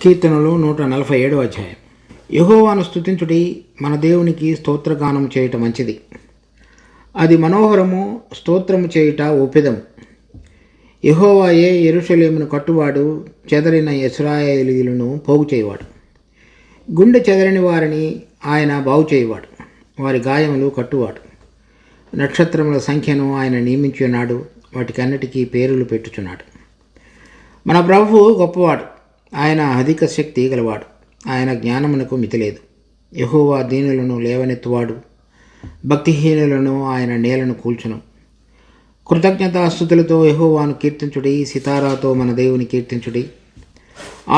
కీర్తనలు 147 అధ్యాయం. యెహోవాను స్తుతించుడి, మన దేవునికి స్తోత్రగానం చేయుట మంచిది, అది మనోహరము, స్తోత్రము చేయుట ఒప్పిదము. యెహోవాయే యెరూషలేమును కట్టువాడు, చెదరిన ఇశ్రాయేలీయులను పోగు చేయువాడు. గుండె చెదరని వారిని ఆయన బాగు చేయువాడు, వారి గాయములు కట్టువాడు. నక్షత్రముల సంఖ్యను ఆయన నియమించి ఉన్నాడు, వాటికన్నిటికీ పేర్లు పెట్టుచున్నాడు. మన ప్రభువు గొప్పవాడు, ఆయన అధిక శక్తి గలవాడు, ఆయన జ్ఞానమునకు మితిలేదు. యెహోవా దీనులను లేవనెత్తువాడు, భక్తిహీనులను ఆయన నేలను కూల్చును. కృతజ్ఞతాస్తుతులతో యెహోవాను కీర్తించుడి, సితారాతో మన దేవుని కీర్తించుడి.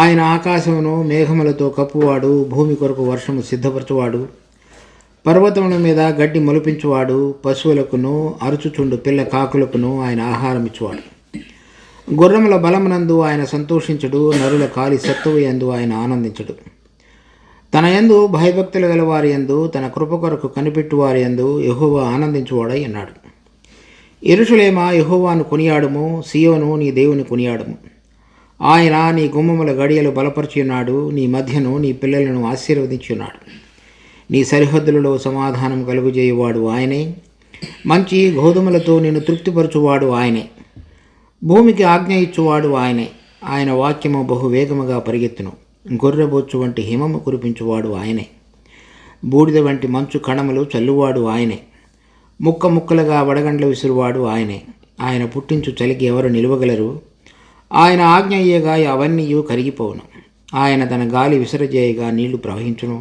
ఆయన ఆకాశమును మేఘములతో కప్పువాడు, భూమి కొరకు వర్షము సిద్ధపరచువాడు. పర్వతముల మీద గడ్డి మొలిపించువాడు, పశువులకును అరుచుచుండు పిల్ల కాకులకును ఆయన ఆహారం ఇచ్చువాడు. గుర్రముల బలమునందు ఆయన సంతోషించుడు, నరుల కాలి సత్తువు యందు ఆయన ఆనందించుడు. తన యందు భయభక్తులు గల వారి యందు, తన కృప కొరకు కనిపెట్టువారి యందు యెహోవా ఆనందించువాడై అన్నాడు. యెరూషలేమా, యెహోవాను కొనియాడుము, సియోను నీ దేవుని కొనియాడుము. ఆయన నీ గుమ్మముల గడియలు బలపరిచి ఉన్నాడు, నీ మధ్యను నీ పిల్లలను ఆశీర్వదించి ఉన్నాడు. నీ సరిహద్దులలో సమాధానం కలుగుజేయువాడు ఆయనే, మంచి గోధుమలతో నిన్ను తృప్తిపరచువాడు ఆయనే. భూమికి ఆజ్ఞ ఇచ్చువాడు ఆయనే, ఆయన వాక్యము బహువేగముగా పరిగెత్తును. గొర్రెబొచ్చు వంటి హిమము కురిపించువాడు ఆయనే, బూడిద వంటి మంచు కణములు చల్లువాడు ఆయనే. ముక్క ముక్కలుగా వడగండ్లు విసురువాడు ఆయనే. ఆయన పుట్టించు చలికి ఎవరు నిలువగలరు? ఆయన ఆజ్ఞ ఇయ్యగా అవన్నీ కరిగిపోవును. ఆయన తన గాలి విసరజేయగా నీళ్లు ప్రవహించును.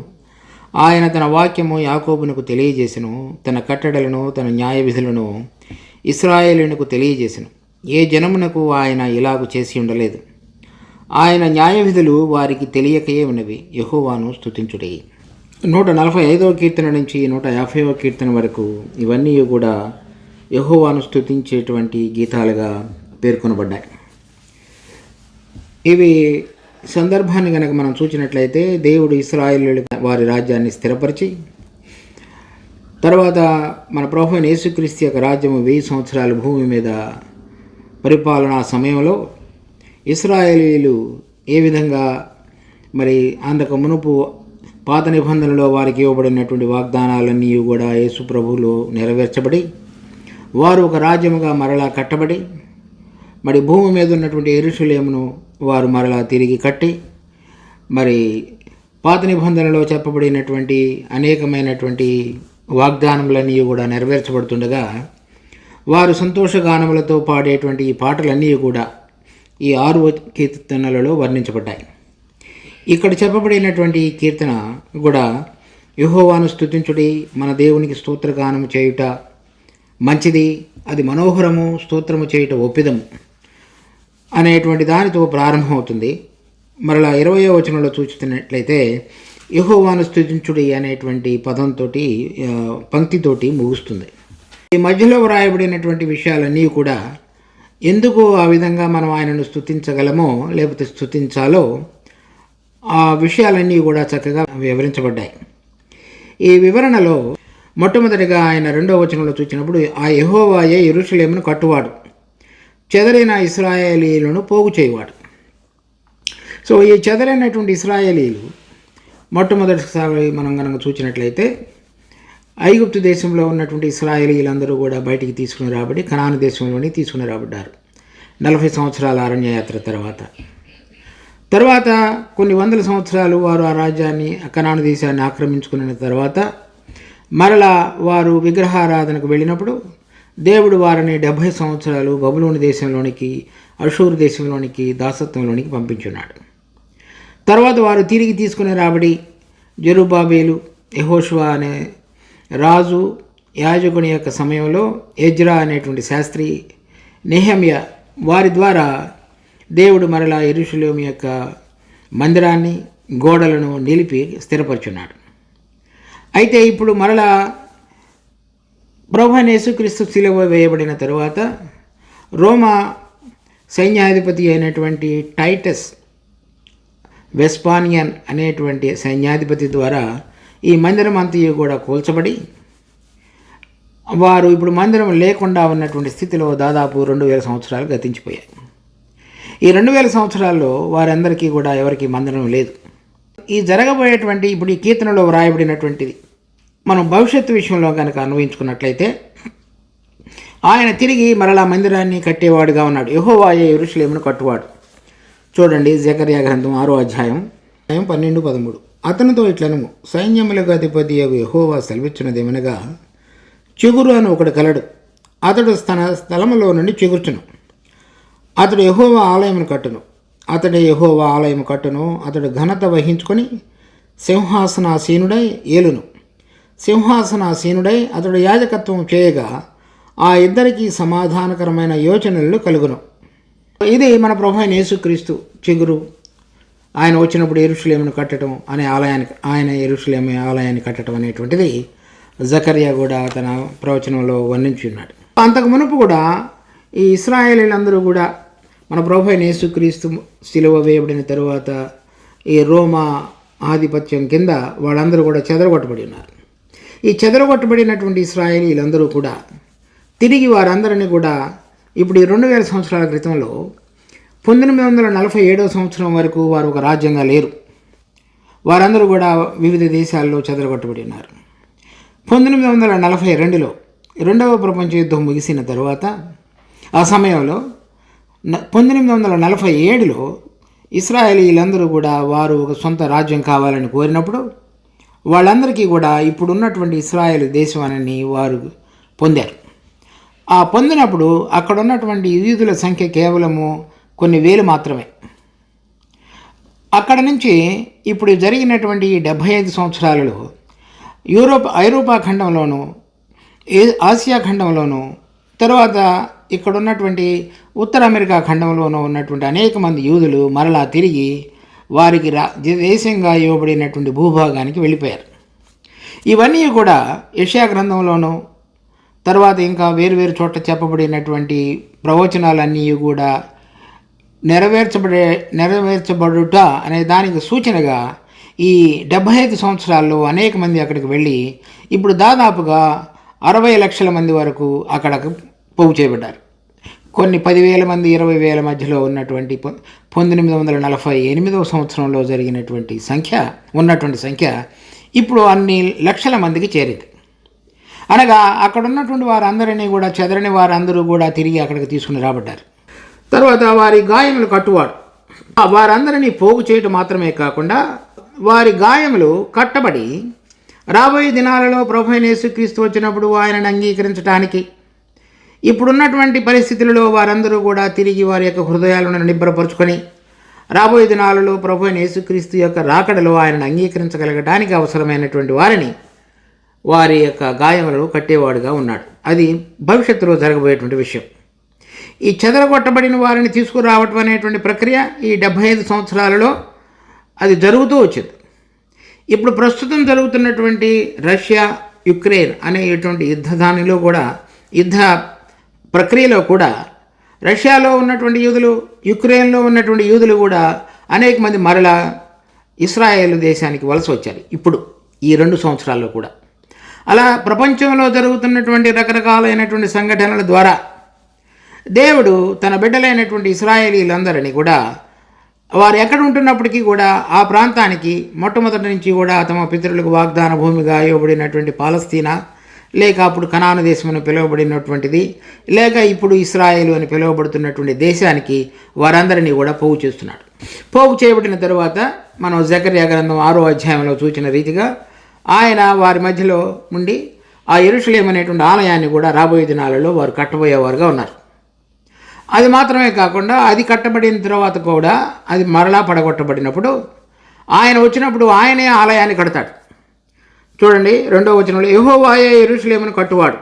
ఆయన తన వాక్యము యాకోబునకు తెలియజేసెను, తన కట్టడలను తన న్యాయ విధులను ఇశ్రాయేలునకు తెలియజేసెను. ఏ జనమునకు ఆయన ఇలాగు చేసి ఉండలేదు. ఆయన న్యాయ విధులు వారికి తెలియకయే ఉన్నవి. యెహోవాను స్తుతించుడి. 145వ కీర్తన నుంచి 150వ కీర్తన వరకు ఇవన్నీ కూడా యెహోవాను స్తుతించేటువంటి గీతాలుగా పేర్కొనబడ్డాయి. ఇవి సందర్భాన్ని కనుక మనం చూసినట్లయితే, దేవుడు ఇశ్రాయేలు వారి రాజ్యాన్ని స్థిరపరిచి, తర్వాత మన ప్రభువైన యేసుక్రీస్తు యొక్క రాజ్యము 1000 సంవత్సరాలు భూమి మీద పరిపాలనా సమయంలో ఇశ్రాయేలీయులు ఏ విధంగా మరి అంతకు మునుపు పాత నిబంధనలో వారికి ఇవ్వబడినటువంటి వాగ్దానాలన్నీ కూడా యేసు ప్రభువులో నెరవేర్చబడి, వారు ఒక రాజ్యముగా మరలా కట్టబడి, మరి భూమి మీద ఉన్నటువంటి యెరూషలేమును వారు మరలా తిరిగి కట్టి, మరి పాత నిబంధనలో చెప్పబడినటువంటి అనేకమైనటువంటి వాగ్దానములన్నీ కూడా నెరవేర్చబడుతుండగా, వారు సంతోషగానములతో పాడేటువంటి ఈ పాటలన్నీ కూడా ఈ 6వ కీర్తనలలో వర్ణించబడ్డాయి. ఇక్కడ చెప్పబడినటువంటి ఈ కీర్తన కూడా యెహోవాను స్తుతించుడి, మన దేవునికి స్తోత్రగానము చేయుట మంచిది, అది మనోహరము, స్తోత్రము చేయుట ఒప్పిదము అనేటువంటి దానితో ప్రారంభమవుతుంది. మరలా 20వ వచనంలో చూస్తున్నట్లయితే యెహోవాను స్తుతించుడి అనేటువంటి పదంతో పంక్తితోటి ముగుస్తుంది. ఈ మధ్యలో వ్రాయబడినటువంటి విషయాలన్నీ కూడా ఎందుకు ఆ విధంగా మనం ఆయనను స్తుతించగలమో లేకపోతే స్తుతించాలో ఆ విషయాలన్నీ కూడా చక్కగా వివరించబడ్డాయి. ఈ వివరణలో మొట్టమొదటిగా ఆయన 2వ వచనంలో చూసినప్పుడు, ఆ యెహోవాయే యెరూషలేమును కట్టువాడు, చెదరైన ఇశ్రాయేలీయులను పోగు చేయువాడు. సో ఈ చెదరైనటువంటి ఇశ్రాయేలీయులు మొట్టమొదటిసారి మనం కనుక చూసినట్లయితే, ఐగుప్తు దేశంలో ఉన్నటువంటి ఇశ్రాయేలీయులందరూ కూడా బయటికి తీసుకుని రాబడి కనాను దేశంలోని తీసుకుని రాబడ్డారు 40 సంవత్సరాల అరణ్యయాత్ర తర్వాత కొన్ని వందల సంవత్సరాలు వారు ఆ రాజ్యాన్ని, కనాను దేశాన్ని ఆక్రమించుకున్న తర్వాత మరలా వారు విగ్రహారాధనకు వెళ్ళినప్పుడు దేవుడు వారిని 70 సంవత్సరాలు బబులోను దేశంలోనికి, అషూరు దేశంలోనికి, దాసత్వంలోనికి పంపించున్నాడు. తర్వాత వారు తిరిగి తీసుకుని రాబడి జెరుబ్బాబెలు, యెహోషువ అనే రాజు, యాజకుని యొక్క సమయంలో ఎజ్రా అనేటువంటి శాస్త్రి, నెహెమ్యా వారి ద్వారా దేవుడు మరలా యెరూషలేము యొక్క మందిరాన్ని, గోడలను నిలిపి స్థిరపరచున్నాడు. అయితే ఇప్పుడు మరలా ప్రభువైన యేసుక్రీస్తు శిలువ వేయబడిన తరువాత రోమా సైన్యాధిపతి అయినటువంటి టైటస్ వెస్పానియన్ అనేటువంటి సైన్యాధిపతి ద్వారా ఈ మందిరం అంతయు కూడా కూల్చబడి, వారు ఇప్పుడు మందిరం లేకుండా ఉన్నటువంటి స్థితిలో దాదాపు 2000 సంవత్సరాలు గతించిపోయాయి. ఈ 2000 సంవత్సరాల్లో వారందరికీ కూడా ఎవరికి మందనం లేదు. ఈ జరగబోయేటువంటి ఇప్పుడు ఈ కీర్తనలో వ్రాయబడినటువంటిది మనం భవిష్యత్తు విషయంలో కనుక అన్వయించుకున్నట్లయితే ఆయన తిరిగి మరలా మందిరాన్ని కట్టేవాడుగా ఉన్నాడు. యెహోవాయే యెరూషలేమును కట్టువాడు. చూడండి జకర్యా గ్రంథం 6వ అధ్యాయం 12-13. అతనితో ఇట్లను సైన్యములకు అధిపతి యెహోవా సెలవిచ్చినదేమనగా, చిగురు అని ఒకడు కలడు, అతడు తన స్థలములో నుండి చిగుర్చును. అతడు యెహోవా ఆలయమును కట్టును. అతడే యెహోవా ఆలయము కట్టును. అతడు ఘనత వహించుకొని సింహాసనాసీనుడై ఏలును. సింహాసనాసీనుడై అతడు యాజకత్వం చేయగా ఆ ఇద్దరికి సమాధానకరమైన యోచనలు కలుగును. ఇది మన ప్రభు అయిన యేసుక్రీస్తు చిగురు. ఆయన వచ్చినప్పుడు యెరూషలేమును కట్టడం అనే ఆయన యెరూషలేము ఆలయాన్ని కట్టడం అనేటువంటిది జకర్యా కూడా తన ప్రవచనంలో వర్ణించి ఉన్నాడు. అంతకు మునుపు కూడా ఈ ఇశ్రాయేలీలందరూ కూడా మన ప్రభు అయిన యేసుక్రీస్తు శిలువ వేయబడిన తరువాత ఈ రోమా ఆధిపత్యం కింద వాళ్ళందరూ కూడా చెదరగొట్టబడి ఉన్నారు. ఈ చెదరగొట్టబడినటువంటి ఇశ్రాయేలీలందరూ కూడా తిరిగి వారందరినీ కూడా ఇప్పుడు ఈ 2000 సంవత్సరాల క్రితంలో 1947వ సంవత్సరం వరకు వారు ఒక రాజ్యంగా లేరు. వారందరూ కూడా వివిధ దేశాల్లో చెదరగొట్టబడి ఉన్నారు. 1942లో రెండవ ప్రపంచ యుద్ధం ముగిసిన తర్వాత ఆ సమయంలో 1947లో ఇశ్రాయేలీలందరూ కూడా వారు ఒక సొంత రాజ్యం కావాలని కోరినప్పుడు వాళ్ళందరికీ కూడా ఇప్పుడున్నటువంటి ఇశ్రాయేల్ దేశాన్ని వారు పొందారు. ఆ పొందినప్పుడు అక్కడ ఉన్నటువంటి యూదుల సంఖ్య కేవలము కొన్ని వేలు మాత్రమే. అక్కడ నుంచి ఇప్పుడు జరిగినటువంటి 75 సంవత్సరాలలో ఐరోపా ఖండంలోను, ఆసియా ఖండంలోను, తర్వాత ఇక్కడ ఉన్నటువంటి ఉత్తర అమెరికా ఖండంలోనూ ఉన్నటువంటి అనేక మంది యూదులు మరలా తిరిగి వారికి దేశంగా ఇవ్వబడినటువంటి భూభాగానికి వెళ్ళిపోయారు. ఇవన్నీ కూడా యెషయా గ్రంథంలోనూ తర్వాత ఇంకా వేరువేరు చోట్ల చెప్పబడినటువంటి ప్రవచనాలన్నీ కూడా నెరవేర్చబడుట అనే దానికి సూచనగా ఈ 75 సంవత్సరాల్లో అనేక మంది అక్కడికి వెళ్ళి ఇప్పుడు దాదాపుగా 60 లక్షల మంది వరకు అక్కడకు పోగు చేయబడ్డారు. కొన్ని 10,000 మంది 20,000 మధ్యలో ఉన్నటువంటి 1948వ సంవత్సరంలో జరిగినటువంటి సంఖ్య ఇప్పుడు అన్ని లక్షల మందికి చేరింది. అనగా అక్కడ ఉన్నటువంటి వారందరినీ కూడా చెదరని వారందరూ కూడా తిరిగి అక్కడికి తీసుకుని రాబడ్డారు. తర్వాత వారి గాయములు కట్టువాడు. వారందరినీ పోగు చేయటం మాత్రమే కాకుండా వారి గాయములు కట్టబడి రాబోయే దినాలలో ప్రభు అయిన యేసుక్రీస్తు వచ్చినప్పుడు ఆయనను అంగీకరించడానికి ఇప్పుడున్నటువంటి పరిస్థితులలో వారందరూ కూడా తిరిగి వారి యొక్క హృదయాలను నిబ్బరపరుచుకొని రాబోయే దినాలలో ప్రభు అయిన యేసుక్రీస్తు యొక్క రాకడలో ఆయనను అంగీకరించగలగడానికి అవసరమైనటువంటి వారి యొక్క గాయములను కట్టేవాడుగా ఉన్నాడు. అది భవిష్యత్తులో జరగబోయేటువంటి విషయం. ఈ చెదరగొట్టబడిన వారిని తీసుకురావటం అనేటువంటి ప్రక్రియ ఈ 75 సంవత్సరాలలో అది జరుగుతూ వచ్చింది. ఇప్పుడు ప్రస్తుతం జరుగుతున్నటువంటి రష్యా యుక్రెయిన్ అనేటువంటి యుద్ధ ప్రక్రియలో కూడా రష్యాలో ఉన్నటువంటి యూదులు, యుక్రెయిన్లో ఉన్నటువంటి యూదులు కూడా అనేక మంది మరలా ఇశ్రాయేలు దేశానికి వలస వచ్చారు. ఇప్పుడు ఈ 2 సంవత్సరాల్లో కూడా అలా ప్రపంచంలో జరుగుతున్నటువంటి రకరకాలైనటువంటి సంఘటనల ద్వారా దేవుడు తన బిడ్డలైనటువంటి ఇశ్రాయేలీలందరినీ కూడా వారు ఎక్కడ ఉంటున్నప్పటికీ కూడా ఆ ప్రాంతానికి మొట్టమొదటి నుంచి కూడా తమ పితరులకు వాగ్దాన భూమిగా ఇవ్వబడినటువంటి పాలస్తీనా, లేక అప్పుడు కనాను దేశం అని పిలువబడినటువంటిది, లేక ఇప్పుడు ఇశ్రాయేలు అని పిలువబడుతున్నటువంటి దేశానికి వారందరినీ కూడా పోగు చేస్తున్నాడు. పోగు చేయబడిన తరువాత మనం జకర్యా గ్రంథం 6వ అధ్యాయంలో చూచిన రీతిగా ఆయన వారి మధ్యలో ఉండి ఆ యెరూషలేము అనేటువంటి ఆలయాన్ని కూడా రాబోయే దినాలలో వారు కట్టబోయేవారుగా ఉన్నారు. అది మాత్రమే కాకుండా అది కట్టబడిన తర్వాత కూడా అది మరలా పడగొట్టబడినప్పుడు ఆయన వచ్చినప్పుడు ఆయనే ఆలయాన్ని కడతాడు. చూడండి 2వ వచనంలో యెహోవాయే యెరూషలేమును కట్టువాడు.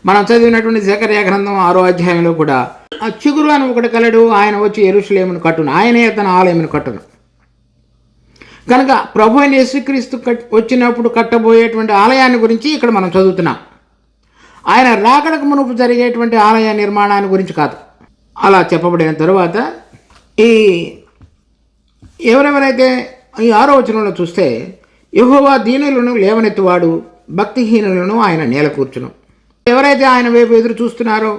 మనం చదివినటువంటి జకర్యా గ్రంథం 6వ అధ్యాయంలో కూడా ఆ చిగురు అని ఒకటి కలడు, ఆయన వచ్చి యెరూషలేమును కట్టును, ఆయనే తన ఆలయమును కట్టును. కనుక ప్రభు అయిన యేసుక్రీస్తు వచ్చినప్పుడు కట్టబోయేటువంటి ఆలయాన్ని గురించి ఇక్కడ మనం చదువుతున్నాం. ఆయన రాకడకు మునుపు జరిగేటువంటి ఆలయ నిర్మాణాన్ని గురించి కాదు. అలా చెప్పబడిన తరువాత ఎవరెవరైతే ఈ 6వ వచనంలో చూస్తే యెహోవా దీనులను లేవనెత్తువాడు, భక్తిహీనులను ఆయన నేల కూర్చును. ఎవరైతే ఆయన వైపు ఎదురు చూస్తున్నారో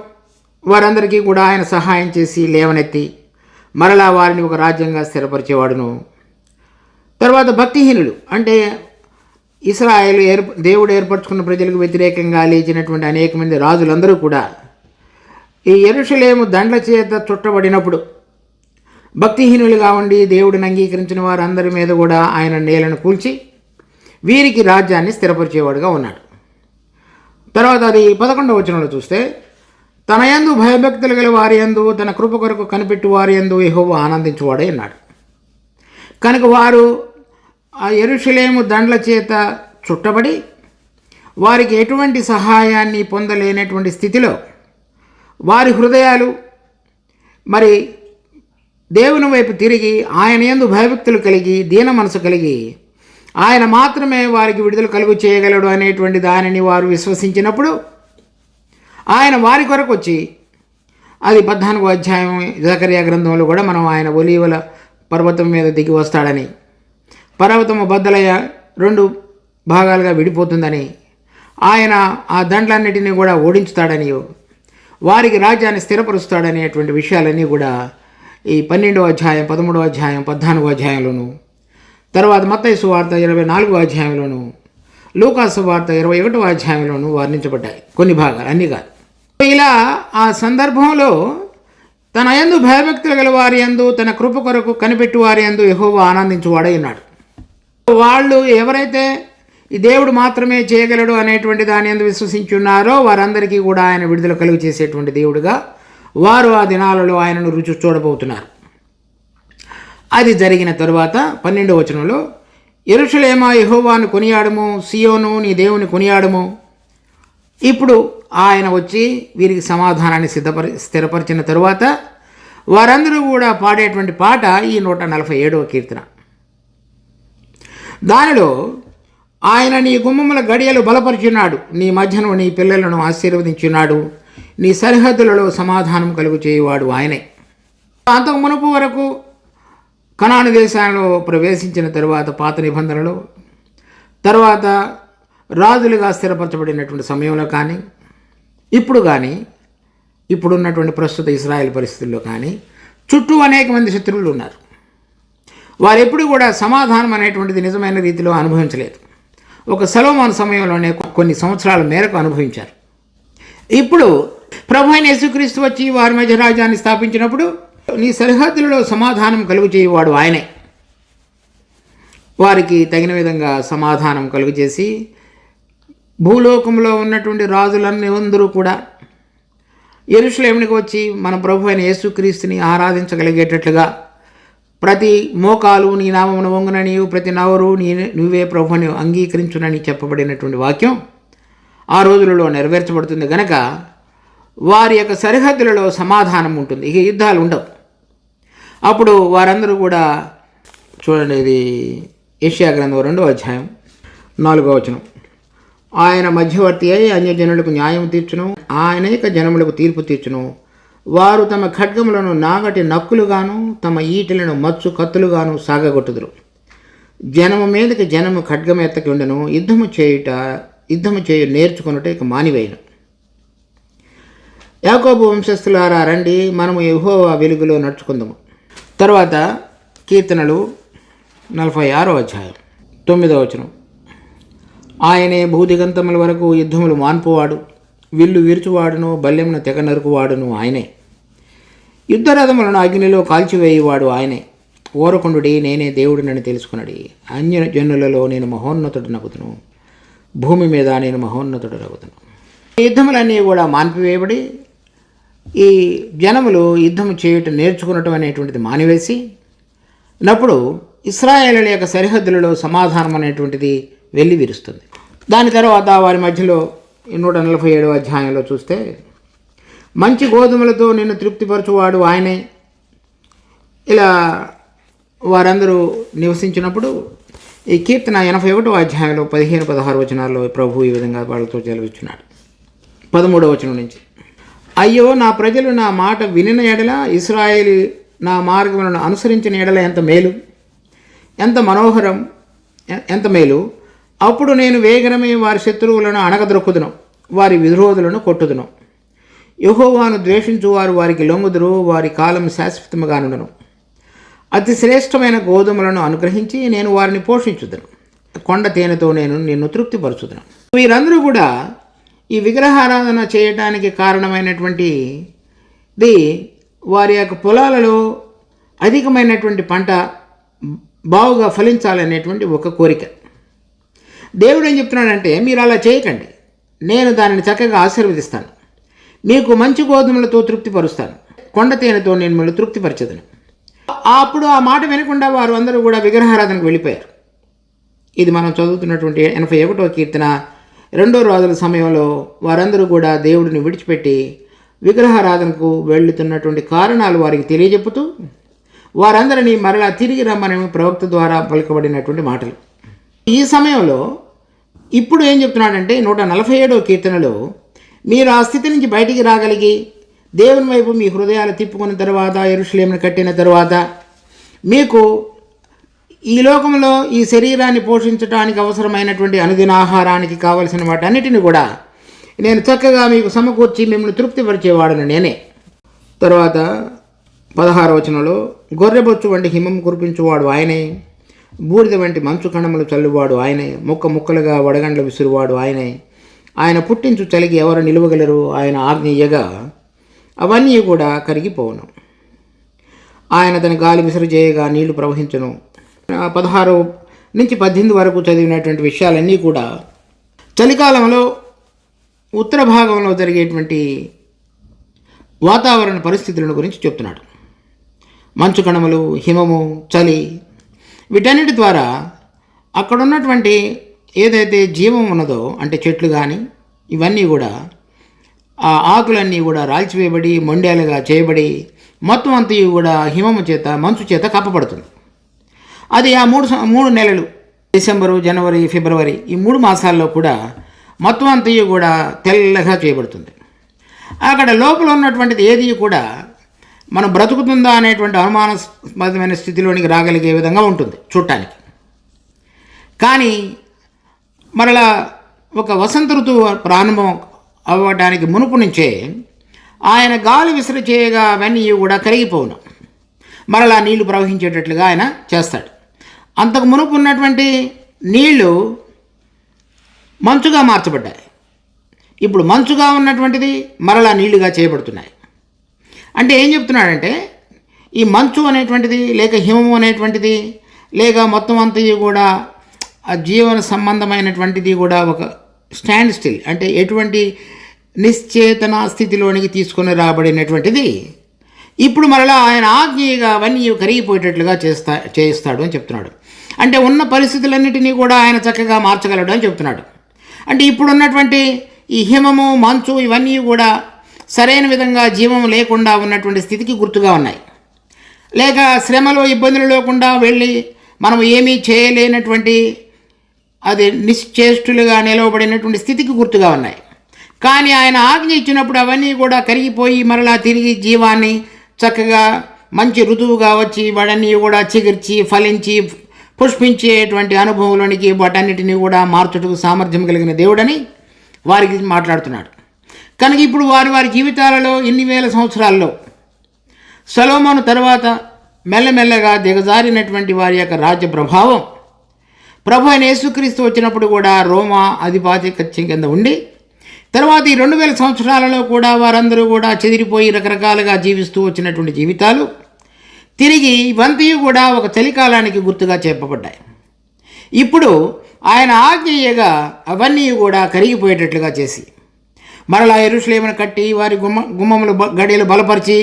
వారందరికీ కూడా ఆయన సహాయం చేసి లేవనెత్తి మరలా వారిని ఒక రాజ్యంగా స్థిరపరిచేవాడును. తర్వాత భక్తిహీనులు అంటే ఇశ్రాయేలు దేవుడు ఏర్పరచుకున్న ప్రజలకు వ్యతిరేకంగా లేచినటువంటి అనేక మంది రాజులందరూ కూడా ఈ యెరూషలేము దండ్ల చేత చుట్టబడినప్పుడు భక్తిహీనులుగా ఉండి దేవుడిని అంగీకరించిన వారందరి మీద కూడా ఆయన నేలను కూల్చి వీరికి రాజ్యాన్ని స్థిరపరిచేవాడుగా ఉన్నాడు. తర్వాత అది 11వ వచనంలో చూస్తే, తన యందు భయభక్తులు గల వారి యందు తన కృప కొరకు కనిపెట్టు వారి యందు యెహోవా ఆనందించువాడై ఉన్నాడు. కనుక వారు ఆ యెరూషలేము దండ్ల చేత చుట్టబడి వారికి ఎటువంటి సహాయాన్ని పొందలేనటువంటి స్థితిలో వారి హృదయాలు మరి దేవుని వైపు తిరిగి ఆయన యందు భయభక్తులు కలిగి దీన మనసు కలిగి ఆయన మాత్రమే వారికి విడుదల కలుగు చేయగలడు అనేటువంటి దానిని వారు విశ్వసించినప్పుడు ఆయన వారి కొరకు వచ్చి, అది 14వ అధ్యాయం జకర్యా గ్రంథంలో కూడా మనం ఆయన ఒలీవల పర్వతం మీద దిగి వస్తాడని, పర్వతము బద్దలయ్య 2 భాగాలుగా విడిపోతుందని, ఆయన ఆ దండ్లన్నిటినీ కూడా ఓడించుతాడని, వారికి రాజ్యాన్ని స్థిరపరుస్తాడనేటువంటి విషయాలన్నీ కూడా ఈ 12వ అధ్యాయం 13వ అధ్యాయం 14వ అధ్యాయంలోను, తర్వాత మత్తయి సువార్త 24వ అధ్యాయంలోను, లూకా సువార్త 21వ అధ్యాయంలోను వర్ణించబడ్డాయి కొన్ని భాగాలు, అన్నీ కాదు. ఇలా ఆ సందర్భంలో తన యందు భయభక్తులు గల వారి యందు తన కృప కొరకు కనిపెట్టు వారి యందు యెహోవా ఆనందించువాడై ఉన్నాడు. వాళ్ళు ఎవరైతే ఈ దేవుడు మాత్రమే చేయగలడు అనేటువంటి దాని యందు విశ్వసించున్నారో వారందరికీ కూడా ఆయన విడుదల కలుగు చేసేటువంటి దేవుడుగా వారు ఆ దినాలలో ఆయనను రుచి చూడబోతున్నారు. అది జరిగిన తరువాత 12వ వచనంలో, యెరూషలేమా యెహోవాను కొనియాడము, సియోను నీ దేవుని కొనియాడము. ఇప్పుడు ఆయన వచ్చి వీరికి సమాధానాన్ని స్థిరపరిచిన తరువాత వారందరూ కూడా పాడేటువంటి పాట ఈ 147వ కీర్తన. దానిలో ఆయన నీ గుమ్మముల గడియలు బలపరిచున్నాడు, నీ మధ్యను నీ పిల్లలను ఆశీర్వదించున్నాడు, నీ సరిహద్దులలో సమాధానం కలుగు చేయువాడు ఆయనే. అంతకు మునుపు వరకు కనాను దేశంలో ప్రవేశించిన తరువాత పాత నిబంధనలో తర్వాత రాజులుగా స్థిరపరచబడినటువంటి సమయంలో కానీ ఇప్పుడు కానీ ఇప్పుడున్నటువంటి ప్రస్తుత ఇశ్రాయేల్ పరిస్థితుల్లో కానీ చుట్టూ అనేక మంది శత్రువులు ఉన్నారు. వారు ఎప్పుడు కూడా సమాధానం అనేటువంటిది నిజమైన రీతిలో అనుభవించలేదు. ఒక సొలొమోను సమయంలోనే కొన్ని సంవత్సరాల మేరకు అనుభవించారు. ఇప్పుడు ప్రభు అయిన యేసుక్రీస్తు వచ్చి వారి మధ్య రాజ్యాన్ని స్థాపించినప్పుడు నీ సరిహద్దులలో సమాధానం కలుగు చేయవాడు ఆయనే. వారికి తగిన విధంగా సమాధానం కలుగు చేసి భూలోకంలో ఉన్నటువంటి రాజులన్నీ అందరూ కూడా యెరూషలేమునికి వచ్చి మన ప్రభు అయిన యేసుక్రీస్తుని ఆరాధించగలిగేటట్లుగా ప్రతి మోకాలు నీ నామమును వంగుననియు ప్రతి నవరు నువ్వే ప్రభుని అంగీకరించునని చెప్పబడినటువంటి వాక్యం ఆ రోజులలో నెరవేర్చబడుతుంది. గనక వారి యొక్క సరిహద్దులలో సమాధానం ఉంటుంది, ఇక యుద్ధాలు ఉండవు. అప్పుడు వారందరూ కూడా చూడండి, ఇది యెషయా గ్రంథం 2వ అధ్యాయం 4వ వచనం, ఆయన మధ్యవర్తి అయి అన్యజనులకు న్యాయం తీర్చును, ఆయనేక జనములకు తీర్పు తీర్చును. వారు తమ ఖడ్గములను నాగటి నక్కులుగాను తమ ఈటెలను మచ్చు కత్తులుగాను సాగగొట్టుదురు. జనము మీదకి జనము ఖడ్గము ఎత్తకి ఉండను, యుద్ధము చేయు నేర్చుకొనుట ఇక మానివేయను. యాకోబు వంశస్థులారా రండి, మనము యెహోవా వెలుగులో నడుచుకుందాము. తర్వాత కీర్తనలు 46వ అధ్యాయం 9వ వచనం, ఆయనే భూదిగంతముల వరకు యుద్ధములు మాన్పువాడు, విల్లు విరుచువాడును బల్లెమును తెగ నరుకువాడును ఆయనే. యుద్ధరథములను అగ్నిలో కాల్చివేయువాడు ఆయనే. ఓరకుండుడి, నేనే దేవుడినని తెలుసుకున్నది. అన్య జనులలో నేను మహోన్నతుడు నగుతును, భూమి మీద నేను మహోన్నతుడు నగుతును. యుద్ధములన్నీ కూడా మాన్పివేయబడి ఈ జనములు యుద్ధము చేయటం నేర్చుకునటం అనేటువంటిది మానివేసి నప్పుడు ఇశ్రాయేలుల యొక్క సరిహద్దులలో సమాధానం అనేటువంటిది వెళ్ళి విరుస్తుంది. దాని తర్వాత వారి మధ్యలో 147వ అధ్యాయంలో చూస్తే, మంచి గోధుమలతో నిన్ను తృప్తిపరచువాడు ఆయనే. ఇలా వారందరూ నివసించినప్పుడు ఈ కీర్తన 81వ అధ్యాయంలో 15-16 వచనాల్లో ప్రభు ఈ విధంగా వాళ్ళతో చెలవిస్తున్నాడు. 13వ వచనం నుంచి, అయ్యో నా ప్రజలు నా మాట వినిన ఎడల, ఇశ్రాయేలు నా మార్గములను అనుసరించిన ఎడల ఎంత మేలు, ఎంత మనోహరం, ఎంత మేలు. అప్పుడు నేను వేగరమే వారి శత్రువులను అణగద్రొక్కుదును, వారి విరోధులను కొట్టుదును. యెహోవాను ద్వేషించువారు వారికి లొంగుదురు, వారి కాలం శాశ్వతముగా నుండును. అతి శ్రేష్టమైన గోధుమలను అనుగ్రహించి నేను వారిని పోషించుదును. కొండ తేనెతో నేను నిన్ను తృప్తిపరచుదును. వీరందరూ కూడా ఈ విగ్రహారాధన చేయడానికి కారణమైనటువంటిది వారి యొక్క పొలాలలో అధికమైనటువంటి పంట బావుగా ఫలించాలనేటువంటి ఒక కోరిక. దేవుడు ఏం చెప్తున్నాడంటే, మీరు అలా చేయకండి, నేను దానిని చక్కగా ఆశీర్వదిస్తాను, మీకు మంచి గోధుమలతో తృప్తిపరుస్తాను, కొండ తేనెతో నేను మిమ్మల్ని తృప్తిపరచదును. అప్పుడు ఆ మాట వినకుండా వారు అందరూ కూడా విగ్రహారాధనకు వెళ్ళిపోయారు. ఇది మనం చదువుతున్నటువంటి 81వ కీర్తన 2వ రాజుల సమయంలో వారందరూ కూడా దేవుడిని విడిచిపెట్టి విగ్రహారాధనకు వెళ్తున్నటువంటి కారణాలు వారికి తెలియజెప్పుతూ వారందరినీ మరలా తిరిగి రమ్మని ప్రవక్త ద్వారా పలుకబడినటువంటి మాటలు. ఈ సమయంలో ఇప్పుడు ఏం చెప్తున్నాడంటే 147వ కీర్తనలో, మీరు ఆ స్థితి నుంచి బయటికి రాగలిగి దేవుని వైపు మీ హృదయాలు తిప్పుకున్న తర్వాత, యెరూషలేమును కట్టిన తర్వాత, మీకు ఈ లోకంలో ఈ శరీరాన్ని పోషించడానికి అవసరమైనటువంటి అనుదిన ఆహారానికి కావలసిన వాటన్నిటిని కూడా నేను చక్కగా మీకు సమకూర్చి మిమ్మల్ని తృప్తిపరిచేవాడను నేనే. తర్వాత 16వ వచనంలో, గొర్రెబొచ్చు వంటి హిమం కురిపించువాడు ఆయనే, బూడిద వంటి మంచు కణములు చల్లువాడు ఆయనే, ముక్క ముక్కలుగా వడగండ్ల విసురువాడు ఆయనే, ఆయన పుట్టించు చలికి ఎవరు నిలవగలరు, ఆయన ఆజ్ఞయ్యగా అవన్నీ కూడా కరిగిపోవును, ఆయన తన గాలి విసురు చేయగా నీళ్లు ప్రవహించును. 16 నుంచి 18 వరకు చదివినటువంటి విషయాలన్నీ కూడా చలికాలంలో ఉత్తర భాగంలో జరిగేటువంటి వాతావరణ పరిస్థితులను గురించి చెప్తున్నాడు. మంచు కణములు, హిమము, చలి, వీటన్నిటి ద్వారా అక్కడ ఉన్నటువంటి ఏదైతే జీవం ఉన్నదో, అంటే చెట్లు కానీ ఇవన్నీ కూడా ఆ ఆకులన్నీ కూడా రాల్చివేయబడి మొండేలుగా చేయబడి మొత్తం అంతా కూడా హిమము చేత, మంచు చేత కప్పబడుతుంది. అది ఆ మూడు నెలలు, డిసెంబరు, జనవరి, ఫిబ్రవరి, ఈ 3 మాసాల్లో కూడా మొత్తం అంతా కూడా తెల్లగా చేయబడుతుంది. అక్కడ లోపల ఉన్నటువంటిది ఏది కూడా మనం బ్రతుకుతుందా అనేటువంటి అనుమానాస్పదమైన స్థితిలోనికి రాగలిగే విధంగా ఉంటుంది చూడటానికి. కానీ మరలా ఒక వసంత ఋతువు ప్రారంభం అవ్వడానికి మునుపు నుంచే ఆయన గాలి విసిరి చేయగా అవన్నీ కూడా కరిగిపోవును, మరలా నీళ్లు ప్రవహించేటట్లుగా ఆయన చేస్తాడు. అంతకు మునుపు ఉన్నటువంటి నీళ్లు మంచుగా మార్చబడ్డాయి, ఇప్పుడు మంచుగా ఉన్నటువంటిది మరలా నీళ్లుగా చేయబడుతున్నాయి. అంటే ఏం చెప్తున్నాడంటే, ఈ మంచు అనేటువంటిది లేక హిమము అనేటువంటిది లేక మొత్తం అంతా కూడా ఆ జీవన సంబంధమైనటువంటిది కూడా ఒక స్టాండ్ స్టిల్, అంటే ఎటువంటి నిశ్చేతన స్థితిలోనికి తీసుకొని రాబడినటువంటిది ఇప్పుడు మరలా ఆయన ఆజ్ఞగా అవన్నీ కరిగిపోయేటట్లుగా చేయిస్తాడు అని చెప్తున్నాడు. అంటే ఉన్న పరిస్థితులన్నిటినీ కూడా ఆయన చక్కగా మార్చగలడు అని చెప్తున్నాడు. అంటే ఇప్పుడు ఉన్నటువంటి ఈ హిమము, మంచు ఇవన్నీ కూడా సరైన విధంగా జీవం లేకుండా ఉన్నటువంటి స్థితికి గుర్తుగా ఉన్నాయి. లేక శ్రమలో, ఇబ్బందులు లేకుండా వెళ్ళి మనం ఏమీ చేయలేనటువంటి అది నిశ్చేష్టులుగా నిలవబడినటువంటి స్థితికి గుర్తుగా ఉన్నాయి. కానీ ఆయన ఆజ్ఞ ఇచ్చినప్పుడు అవన్నీ కూడా కరిగిపోయి మరలా తిరిగి జీవాన్ని చక్కగా మంచి ఋతువుగా వచ్చి వాటన్నీ కూడా చిగిర్చి ఫలించి పుష్పించేటువంటి అనుభవంలోనికి వాటన్నిటినీ కూడా మార్చుటకు సామర్థ్యం కలిగిన దేవుడని వారికి మాట్లాడుతున్నాడు. కనుక ఇప్పుడు వారి జీవితాలలో ఇన్ని వేల సంవత్సరాల్లో సొలొమోను తర్వాత మెల్లమెల్లగా దిగజారినటువంటి వారి యొక్క రాజ్య ప్రభావం ప్రభు అయిన యేసుక్రీస్తు వచ్చినప్పుడు కూడా రోమా అధిపత్యం కింద ఉండి, తర్వాత ఈ 2000 సంవత్సరాలలో కూడా వారందరూ కూడా చెదిరిపోయి రకరకాలుగా జీవిస్తూ వచ్చినటువంటి జీవితాలు తిరిగి ఇవంతా కూడా ఒక చలికాలానికి గుర్తుగా చెప్పబడ్డాయి. ఇప్పుడు ఆయన ఆజ్ఞయ్యగా అవన్నీ కూడా కరిగిపోయేటట్లుగా చేసి మరలా యెరూషలేమును కట్టి వారి గుమ్మములు గడియలు బలపరిచి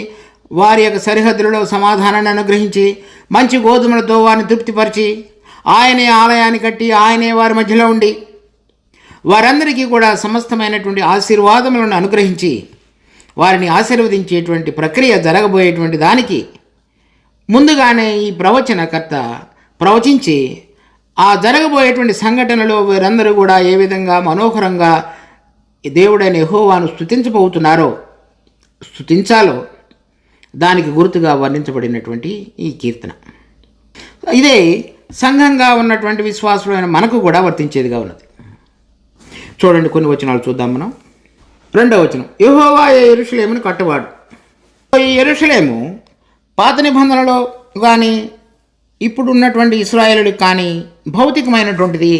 వారి యొక్క సరిహద్దులలో సమాధానాన్ని అనుగ్రహించి మంచి గోధుమలతో వారిని తృప్తిపరిచి ఆయనే ఆలయాన్ని కట్టి ఆయనే వారి మధ్యలో ఉండి వారందరికీ కూడా సమస్తమైనటువంటి ఆశీర్వాదములను అనుగ్రహించి వారిని ఆశీర్వదించేటువంటి ప్రక్రియ జరగబోయేటువంటి దానికి ముందుగానే ఈ ప్రవచనకర్త ప్రవచించి ఆ జరగబోయేటువంటి సంఘటనలో వీరందరూ కూడా ఏ విధంగా మనోహరంగా దేవుడైన యెహోవాను స్తుతించాలో దానికి గుర్తుగా వర్ణించబడినటువంటి ఈ కీర్తన. ఇదే సంఘంగా ఉన్నటువంటి విశ్వాసులైన మనకు కూడా వర్తించేదిగా ఉన్నది. చూడండి, కొన్ని వచనాలు చూద్దాం మనం. 2వ వచనం, యెహోవా యెరూషలేమును కట్టువాడు. ఈ యెరూషలేము పాత నిబంధనలో కానీ ఇప్పుడు ఉన్నటువంటి ఇశ్రాయేలుడికి కానీ భౌతికమైనటువంటిది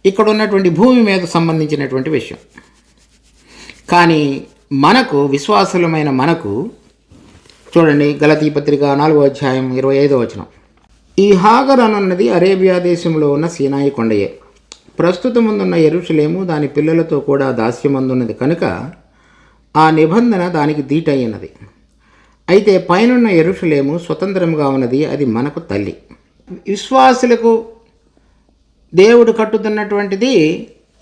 ఇక్కడ ఉన్నటువంటి భూమి మీద సంబంధించినటువంటి విషయం. కానీ మనకు విశ్వాసులమైన మనకు చూడండి, గలతీ పత్రిక 4:25 ఈ హాగర్ అనున్నది అరేబియా దేశంలో ఉన్న సీనాయి కొండయే. ప్రస్తుతం ముందున్న యెరూషలేము దాని పిల్లలతో కూడా దాస్యమందున్నది కనుక ఆ నిబంధన దానికి దీటయ్యున్నది. అయితే పైనున్న యెరూషలేము స్వతంత్రంగా ఉన్నది, అది మనకు తల్లి. విశ్వాసులకు దేవుడు కట్టుతున్నటువంటిది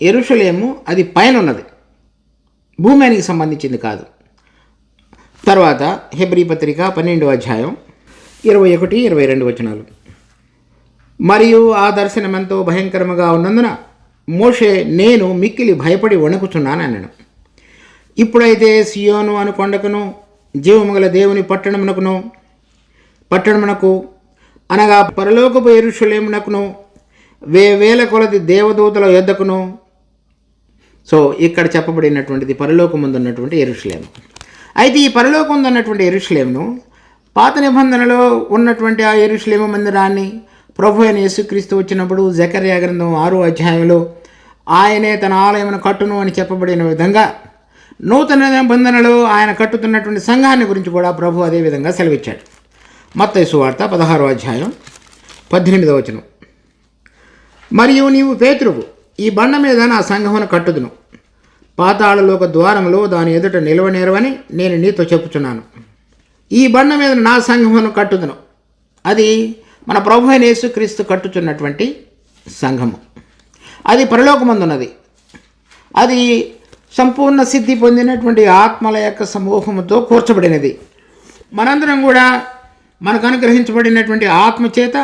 యెరూషలేము, అది పైన ఉన్నది, భూమికి సంబంధించింది కాదు. తర్వాత హెబ్రీ పత్రిక 12:21-22 మరియు ఆ దర్శనమెంతో భయంకరముగా ఉన్నందున మోషే నేను మిక్కిలి భయపడి వణుకుచున్నాను అన్నాను. ఇప్పుడైతే సియోను అను కొండకును జీవము గల దేవుని పట్టణమునకు అనగా పరలోకపు యెరూషలేమునకును వేల కొలది దేవదూతల యొద్దకును. సో ఇక్కడ చెప్పబడినటువంటిది పరలోకముందు ఉన్నటువంటి యెరూషలేము. అయితే ఈ పరలోకముందు ఉన్నటువంటి యెరూషలేమును పాత నిబంధనలో ఉన్నటువంటి ఆ యెరూషలేము మందిరాన్ని ప్రభు అయిన యేసుక్రీస్తు వచ్చినప్పుడు జకర్యా గ్రంథం 6 ఆయనే తన ఆలయమును కట్టును అని చెప్పబడిన విధంగా నూతన నిబంధనలో ఆయన కట్టుతున్నటువంటి సంఘాన్ని గురించి కూడా ప్రభు అదే విధంగా సెలవిచ్చాడు. మత్తయి సువార్త 16:18 మరియు నీవు పేతురువు, ఈ బండ మీద నా సంఘమును కట్టుదును, పాతాళలోక ద్వారములో దాని ఎదుట నిలవనేరవని నేను నీతో చెప్పుచున్నాను. ఈ బండ మీద నా సంఘమును కట్టుదును, అది మన ప్రభు అయిన యేసుక్రీస్తు కట్టుచున్నటువంటి సంఘము. అది పరలోకమందున్నది, అది సంపూర్ణ సిద్ధి పొందినటువంటి ఆత్మల యొక్క సమూహముతో కూర్చబడినది. మనందరం కూడా మనకు అనుగ్రహించబడినటువంటి ఆత్మ చేత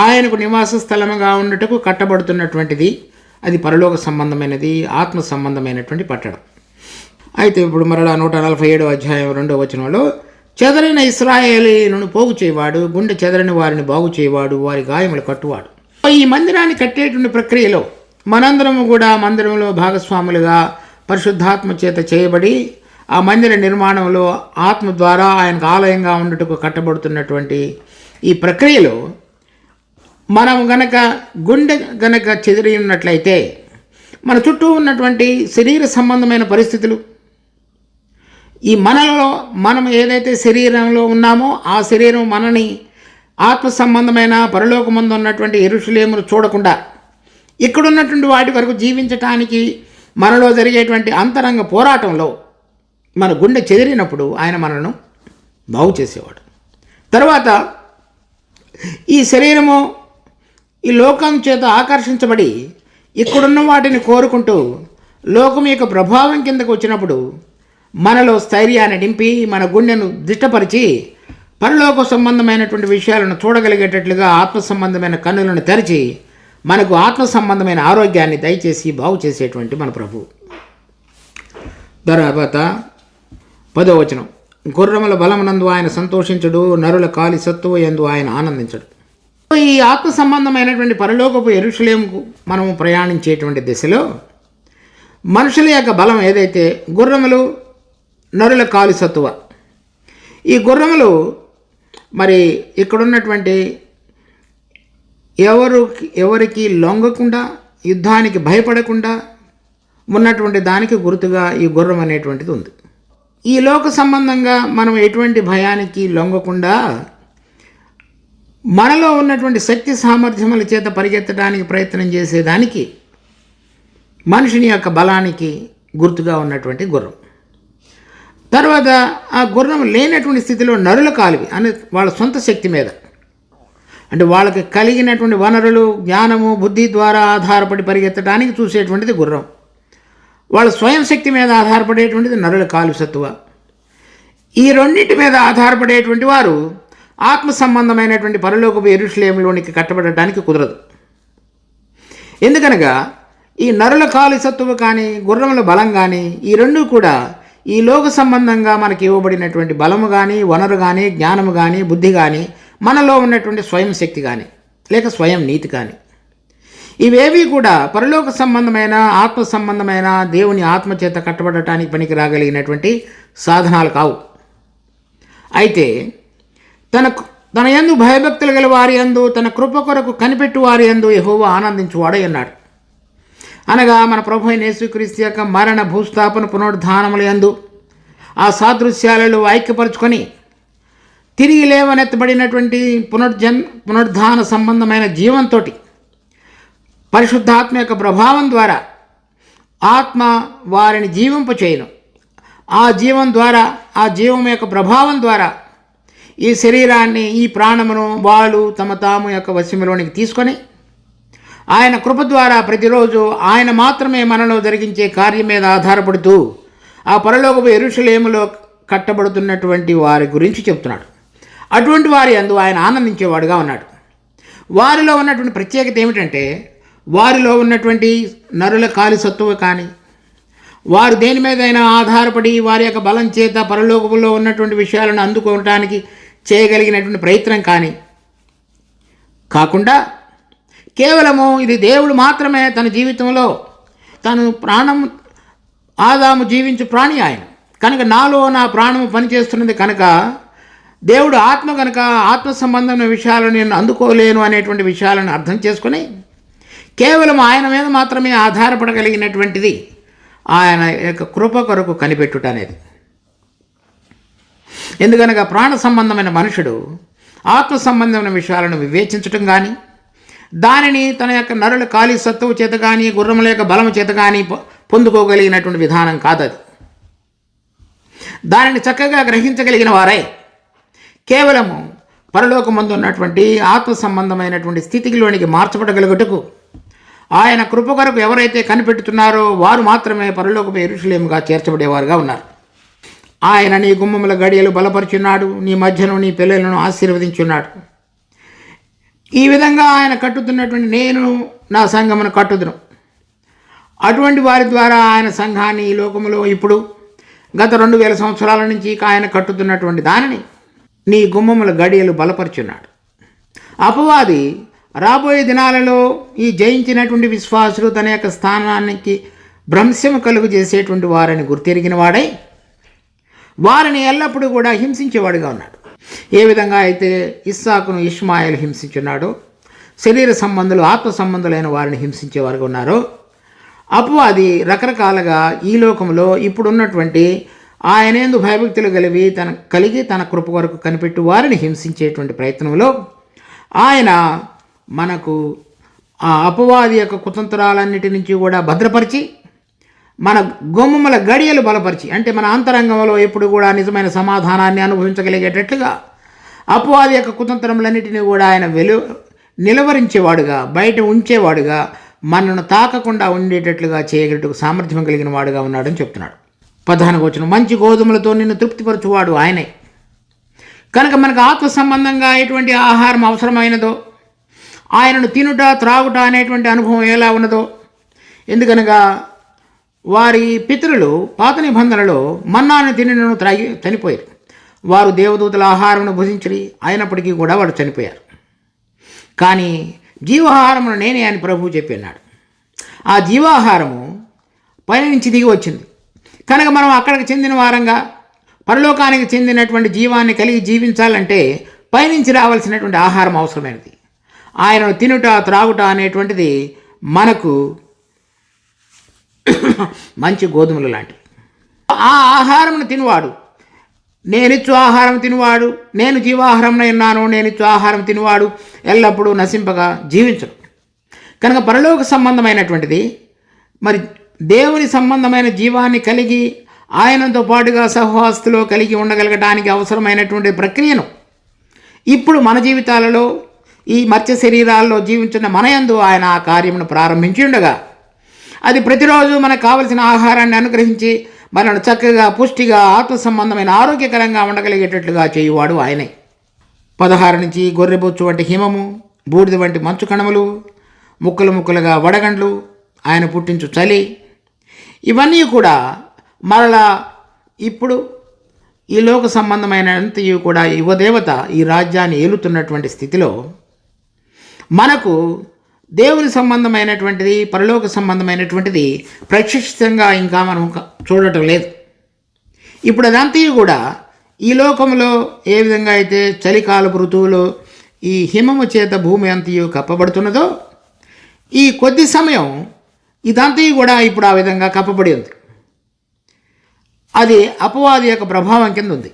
ఆయనకు నివాస స్థలముగా ఉండటకు కట్టబడుతున్నటువంటిది. అది పరలోక సంబంధమైనది, ఆత్మ సంబంధమైనటువంటి పట్టణం. అయితే ఇప్పుడు మరలా 147:2 చెదరైన ఇశ్రాయేలీయులను పోగు చేయవాడు, గుండె చెదరని వారిని బాగు చేయవాడు, వారి గాయములు కట్టువాడు. ఈ మందిరాన్ని కట్టేటువంటి ప్రక్రియలో మనందరము కూడా మందిరంలో భాగస్వాములుగా పరిశుద్ధాత్మ చేత చేయబడి ఆ మందిర నిర్మాణంలో ఆత్మ ద్వారా ఆయనకు ఆలయంగా ఉండటకు కట్టబడుతున్నటువంటి ఈ ప్రక్రియలో మనం గనక గుండె గనక చెదిరి ఉన్నట్లయితే మన చుట్టూ ఉన్నటువంటి శరీర సంబంధమైన పరిస్థితులు, ఈ మనలో మనం ఏదైతే శరీరంలో ఉన్నామో ఆ శరీరం మనని ఆత్మ సంబంధమైన పరలోకమందు ఉన్నటువంటి యెరూషలేమును చూడకుండా ఇక్కడున్నటువంటి వాటి వరకు జీవించటానికి మనలో జరిగేటువంటి అంతరంగ పోరాటంలో మన గుండె చెదిరినప్పుడు ఆయన మనను బాగు చేసేవాడు. తర్వాత ఈ శరీరము ఈ లోకం చేత ఆకర్షించబడి ఇక్కడున్న వాటిని కోరుకుంటూ లోకం యొక్క ప్రభావం కిందకు వచ్చినప్పుడు మనలో స్థైర్యాన్ని నింపి మన గుండెను దిష్టపరిచి పరలోక సంబంధమైనటువంటి విషయాలను చూడగలిగేటట్లుగా ఆత్మ సంబంధమైన కన్నులను తెరిచి మనకు ఆత్మ సంబంధమైన ఆరోగ్యాన్ని దయచేసి బాగు చేసేటువంటి మన ప్రభు. తర్వాత 10 గుర్రముల బలమునందు ఆయన సంతోషించడు, నరుల కాలి సత్తువ యందు ఆయన ఆనందించడు. ఈ ఆత్మ సంబంధమైనటువంటి పరలోకపు యెరూషలేముకు మనము ప్రయాణించేటువంటి దిశలో మనుషుల యొక్క బలం ఏదైతే గుర్రములు, నరుల కాలి సత్తువ, ఈ గుర్రములు మరి ఇక్కడున్నటువంటి ఎవరికి లొంగకుండా యుద్ధానికి భయపడకుండా ఉన్నటువంటి దానికి గుర్తుగా ఈ గుర్రం అనేటువంటిది ఉంది. ఈ లోక సంబంధంగా మనం ఎటువంటి భయానికి లొంగకుండా మనలో ఉన్నటువంటి శక్తి సామర్థ్యముల చేత పరిగెత్తడానికి ప్రయత్నం చేసేదానికి మనిషిని యొక్క బలానికి గుర్తుగా ఉన్నటువంటి గుర్రం. తర్వాత ఆ గుర్రం లేనటువంటి స్థితిలో నరుల కాలివి అనే వాళ్ళ సొంత శక్తి మీద, అంటే వాళ్ళకి కలిగినటువంటి వనరులు, జ్ఞానము, బుద్ధి ద్వారా ఆధారపడి పరిగెత్తడానికి చూసేటువంటిది గుర్రం. వాళ్ళ స్వయం శక్తి మీద ఆధారపడేటువంటిది నరుల కాలు సత్తువ. ఈ రెండింటి మీద ఆధారపడేటువంటి వారు ఆత్మ సంబంధమైనటువంటి పరలోకపు యెరూషలేములోనికి కట్టబడటానికి కుదరదు. ఎందుకనగా ఈ నరుల కాలు సత్తువ కానీ గుర్రముల బలం కానీ ఈ రెండూ కూడా ఈ లోక సంబంధంగా మనకి ఇవ్వబడినటువంటి బలము కానీ, వనరు కానీ, జ్ఞానము కానీ, బుద్ధి కానీ, మనలో ఉన్నటువంటి స్వయం శక్తి కానీ లేక స్వయం నీతి కానీ, ఇవేవి కూడా పరలోక సంబంధమైన ఆత్మ సంబంధమైన దేవుని ఆత్మ చేత కట్టబడటానికి పనికి రాగలిగినటువంటి సాధనాలు కావు. అయితే తన యందు భయభక్తులు గల వారి యందు, తన కృప కొరకు కనిపెట్టు వారి యందు యెహోవా ఆనందించువాడై అన్నాడు. అనగా మన ప్రభు అయిన యేసుక్రీస్తు యొక్క మరణ, భూస్థాపన, పునరుద్ధానముల యందు ఆ సాదృశ్యాలలో ఐక్యపరుచుకొని తిరిగి లేవనెత్తబడినటువంటి పునరుద్ధాన సంబంధమైన జీవంతో పరిశుద్ధాత్మ యొక్క ప్రభావం ద్వారా ఆత్మ వారిని జీవింపచేయును. ఆ జీవం యొక్క ప్రభావం ద్వారా ఈ శరీరాన్ని, ఈ ప్రాణమును వాళ్ళు తమ తాము యొక్క వశంలోనికి తీసుకొని ఆయన కృప ద్వారా ప్రతిరోజు ఆయన మాత్రమే మనలో జరిగించే కార్యం మీద ఆధారపడుతూ ఆ పరలోకపు యెరూషలేములో కట్టబడుతున్నటువంటి వారి గురించి చెప్తున్నాడు. అటువంటి వారి యందు ఆయన ఆనందించేవాడుగా ఉన్నాడు. వారిలో ఉన్నటువంటి ప్రత్యేకత ఏమిటంటే, వారిలో ఉన్నటువంటి నరుల కాలి సత్తువ కానీ, వారు దేని మీదైనా ఆధారపడి వారి యొక్క బలం చేత పరలోకములో ఉన్నటువంటి విషయాలను అందుకోవటానికి చేయగలిగినటువంటి ప్రయత్నం కానీ కాకుండా, కేవలము ఇది దేవుడు మాత్రమే తన జీవితంలో తను ఆదాము జీవించు ప్రాణి ఆయన కనుక, నాలో నా ప్రాణము పనిచేస్తున్నది కనుక, దేవుడు ఆత్మ కనుక ఆత్మ సంబంధమైన విషయాలను నేను అందుకోలేను అనేటువంటి విషయాలను అర్థం చేసుకుని కేవలం ఆయన మీద మాత్రమే ఆధారపడగలిగినటువంటిది ఆయన యొక్క కృప కొరకు కనిపెట్టుట అనేది. ఎందుకనగా ప్రాణ సంబంధమైన మనుషుడు ఆత్మ సంబంధమైన విషయాలను వివేచించటం కానీ, దానిని తన యొక్క నరుల ఖాళీ సత్తువు చేత కానీ, గుర్రముల యొక్క బలము చేత కానీ పొందుకోగలిగినటువంటి విధానం కాదది. దానిని చక్కగా గ్రహించగలిగిన వారై కేవలము పరలోకమందు ఉన్నటువంటి ఆత్మ సంబంధమైనటువంటి స్థితిలోనికి మార్చబడగలుగుటకు ఆయన కృప కొరకు ఎవరైతే కనిపెట్టుతున్నారో వారు మాత్రమే పరలోకపు యెరూషలేముగా చేర్చబడేవారుగా ఉన్నారు. ఆయన నీ గుమ్మముల గడియలు బలపరుచున్నాడు, నీ మధ్యను నీ పిల్లలను ఆశీర్వదించున్నాడు. ఈ విధంగా ఆయన కట్టుతున్నటువంటి నేను నా సంఘమును కట్టుదును. అటువంటి వారి ద్వారా ఆయన సంఘాన్ని ఈ లోకములో ఇప్పుడు గత 2000 సంవత్సరాల నుంచి ఆయన కట్టుతున్నటువంటి దానిని నీ గుమ్మముల గడియలు బలపరుచున్నాడు. అపవాది రాబోయే దినాలలో ఈ జయించినటువంటి విశ్వాసులు తన యొక్క స్థానానికి భ్రంశము కలుగు చేసేటువంటి వారిని గుర్తెరిగిన వాడై వారిని ఎల్లప్పుడూ కూడా హింసించేవాడుగా ఉన్నాడు. ఏ విధంగా అయితే ఇస్సాకును ఇష్మాయేలు హింసించున్నాడో, శరీర సంబంధులు ఆత్మ సంబంధులైన వారిని హింసించేవారుగా ఉన్నారో, అపవాది రకరకాలుగా ఈ లోకంలో ఇప్పుడున్నటువంటి ఆయనేందు భయభక్తులు కలిగి తన కృప కొరకు కనిపెట్టు వారిని హింసించేటువంటి ప్రయత్నంలో ఆయన మనకు ఆ అపవాది యొక్క కుతంత్రాలన్నిటి నుంచి కూడా భద్రపరిచి మన గుమ్మముల గడియలు బలపరిచి, అంటే మన అంతరంగంలో ఎప్పుడు కూడా నిజమైన సమాధానాన్ని అనుభవించగలిగేటట్లుగా అపవాది యొక్క కుతంత్రములన్నిటినీ కూడా ఆయన నిలవరించేవాడుగా, బయట ఉంచేవాడుగా, మనను తాకకుండా ఉండేటట్లుగా చేయగలటకు సామర్థ్యం కలిగిన వాడుగా ఉన్నాడని చెప్తున్నాడు. 14వ వచనం, మంచి గోధుమలతో నిన్ను తృప్తిపరచువాడు ఆయనే. కనుక మనకు ఆత్మ సంబంధంగా ఎటువంటి ఆహారం అవసరమైనదో, ఆయనను తినుట త్రాగుట అనేటువంటి అనుభవం ఎలా ఉన్నదో, ఎందుకనగా వారి పితరులు పాత నిబంధనలో మన్నాను తినను త్రాగి చనిపోయారు. వారు దేవదూతల ఆహారమును భుజించి అయినప్పటికీ కూడా వాడు చనిపోయారు. కానీ జీవాహారమును నేనే అని ప్రభువు చెప్పినాడు. ఆ జీవాహారము పైనుంచి దిగి వచ్చింది కనుక మనం అక్కడికి చెందిన వారంగా పరలోకానికి చెందినటువంటి జీవాన్ని కలిగి జీవించాలంటే పైనుంచి రావాల్సినటువంటి ఆహారం అవసరమైనది. ఆయనను తినుట త్రాగుట అనేటువంటిది మనకు మంచి గోధుమలు లాంటివి. ఆ ఆహారమును తినువాడు, నేనిచ్చు ఆహారం తినువాడు, నేను జీవాహారంలో ఉన్నాను, నేనిచ్చు ఆహారం తినువాడు ఎల్లప్పుడూ నశింపగా జీవించడు. కనుక పరలోక సంబంధమైనటువంటిది మరి దేవుని సంబంధమైన జీవాన్ని కలిగి ఆయనతో పాటుగా సహవాస్తులో కలిగి ఉండగలగడానికి అవసరమైనటువంటి ప్రక్రియను ఇప్పుడు మన జీవితాలలో ఈ మత్స్య శరీరాల్లో జీవించిన మనయందు ఆయన ఆ కార్యమును ప్రారంభించి ఉండగా అది ప్రతిరోజు మనకు కావలసిన ఆహారాన్ని అనుగ్రహించి మనను చక్కగా పుష్టిగా ఆత్మ సంబంధమైన ఆరోగ్యకరంగా ఉండగలిగేటట్లుగా చేయువాడు ఆయనే. 16 నుంచి గొర్రెబొచ్చు వంటి హిమము, బూడిద వంటి మంచు కణములు, ముక్కలు ముక్కలుగా వడగండ్లు, ఆయన పుట్టించు చలి, ఇవన్నీ కూడా మరలా ఇప్పుడు ఈ లోక సంబంధమైనంతయు కూడా యువదేవత ఈ రాజ్యాన్ని ఏలుతున్నటువంటి స్థితిలో మనకు దేవుని సంబంధమైనటువంటిది, పరలోక సంబంధమైనటువంటిది ప్రత్యక్షంగా ఇంకా మనం చూడటం లేదు. ఇప్పుడు అదంతయు కూడా ఈ లోకంలో ఏ విధంగా అయితే చలికాలపు ఋతువులో ఈ హిమము చేత భూమి అంతయు కప్పబడుతున్నదో, ఈ కొద్ది సమయం ఇదంతయు కూడా ఇప్పుడు ఆ విధంగా కప్పబడి ఉంది. అది అపవాది యొక్క ప్రభావం కింద ఉంది.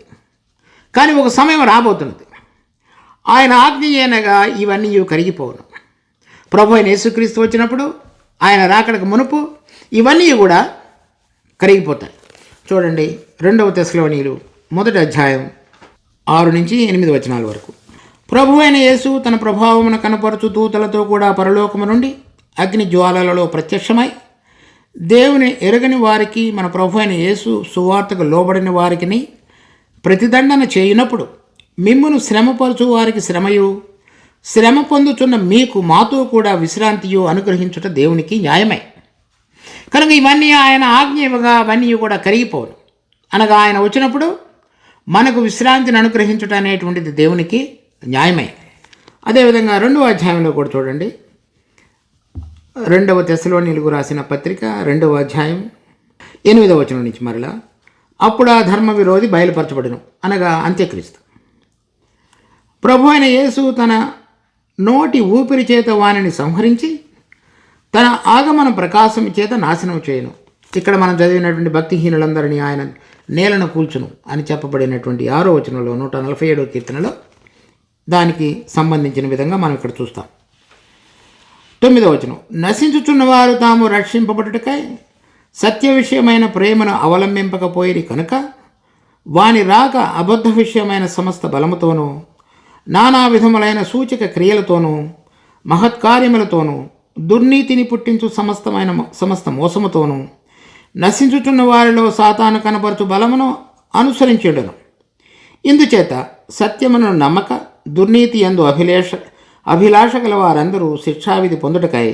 కానీ ఒక సమయం రాబోతున్నది, ఆయన ఆజ్ఞయేనగా ఇవన్నీ కరిగిపోవును. ప్రభు అయిన యేసుక్రీస్తు వచ్చినప్పుడు, ఆయన రాకడకు మునుపు ఇవన్నీ కూడా కరిగిపోతాయి. చూడండి, 2వ తెస్సలోనీయులు 1వ అధ్యాయం 6-8 వచనాల వరకు. ప్రభు అయిన యేసు తన ప్రభావమును కనపరచు దూతలతో కూడా పరలోకము నుండి అగ్ని జ్వాలలలో ప్రత్యక్షమై దేవుని ఎరగని వారికి, మన ప్రభు అయిన యేసు సువార్తకు లోబడిన వారికి ప్రతిదండన చేయునప్పుడు, మిమ్మును శ్రమపరచు వారికి శ్రమయు, శ్రమ పొందుచున్న మీకు మాతో కూడా విశ్రాంతియు అనుగ్రహించుట దేవునికి న్యాయమే. కనుక ఇవన్నీ ఆయన ఆజ్ఞ ఇవ్వగా అవన్నీ కూడా కరిగిపోను. అనగా ఆయన వచ్చినప్పుడు మనకు విశ్రాంతిని అనుగ్రహించుట అనేటువంటిది దేవునికి న్యాయమే. అదేవిధంగా 2వ అధ్యాయంలో కూడా చూడండి, 2వ తెస్సలోనీయులకు రాసిన పత్రిక 2వ అధ్యాయం 8వ వచనం నుంచి మరలా, అప్పుడు ఆ ధర్మ విరోధి బయలుపరచబడును, అనగా అంత్యక్రీస్తు. ప్రభు అయిన యేసు తన నోటి ఊపిరి చేత వానిని సంహరించి తన ఆగమన ప్రకాశం చేత నాశనం చేయను. ఇక్కడ మనం చదివినటువంటి భక్తిహీనులందరినీ ఆయన నేలను కూల్చును అని చెప్పబడినటువంటి 6వ వచనంలో 147వ కీర్తనలో దానికి సంబంధించిన విధంగా మనం ఇక్కడ చూస్తాం. 9వ వచనం, నశించుచున్నవారు తాము రక్షింపబడుటకై సత్య విషయమైన ప్రేమను అవలంబింపకపోయిరి కనుక వాని రాక అబద్ధ విషయమైన సమస్త బలముతోనూ, నానా విధములైన సూచక క్రియలతోనూ, మహత్కార్యములతోనూ, దుర్నీతిని పుట్టించు సమస్త మోసముతోనూ, నశించుచున్న వారిలో సాతాను కనపరచు బలమును అనుసరించుండును. ఇందుచేత సత్యమును నమ్మక దుర్నీతి యందు అభిలాష గల వారందరూ శిక్షావిధి పొందుటకై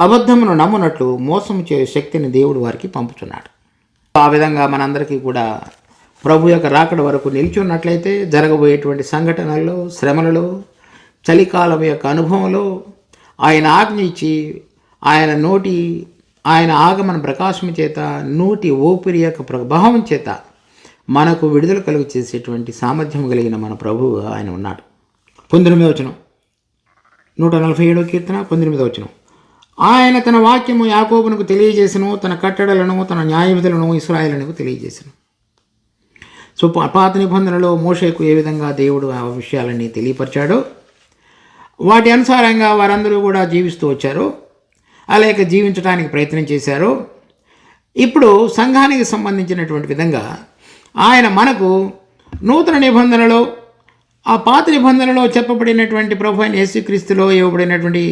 అబద్ధమును నమ్మునట్లు మోసము చేయు శక్తిని దేవుడు వారికి పంపుచున్నాడు. ఆ విధంగా మనందరికీ కూడా ప్రభు యొక్క రాకడ వరకు నిలిచి ఉన్నట్లయితే జరగబోయేటువంటి సంఘటనల్లో, శ్రమలలో, చలికాలం యొక్క అనుభవంలో ఆయన ఆజ్ఞ ఇచ్చి ఆయన ఆగమన ప్రకాశం చేత, నోటి ఊపిరి యొక్క ప్రభావం చేత మనకు విడుదల కలుగు చేసేటువంటి సామర్థ్యం కలిగిన మన ప్రభువు ఆయన ఉన్నాడు. 19వ వచనం, 147వ కీర్తన 19వ వచనం, ఆయన తన వాక్యము యాకోబునకు తెలియజేసను, తన కట్టడలను, తన న్యాయవిధులను ఇశ్రాయేలునకు తెలియజేసను. సో పాత నిబంధనలో మోషేకు ఏ విధంగా దేవుడు ఆ విషయాలన్నీ తెలియపరిచాడో వాటి అనుసారంగా వారందరూ కూడా జీవిస్తూ వచ్చారు, అలాగే జీవించడానికి ప్రయత్నం చేశారు. ఇప్పుడు సంఘానికి సంబంధించినటువంటి విధంగా ఆయన మనకు నూతన నిబంధనలో, ఆ పాత నిబంధనలో చెప్పబడినటువంటి ప్రభు అయిన యేసుక్రీస్తులో ఇవ్వబడినటువంటి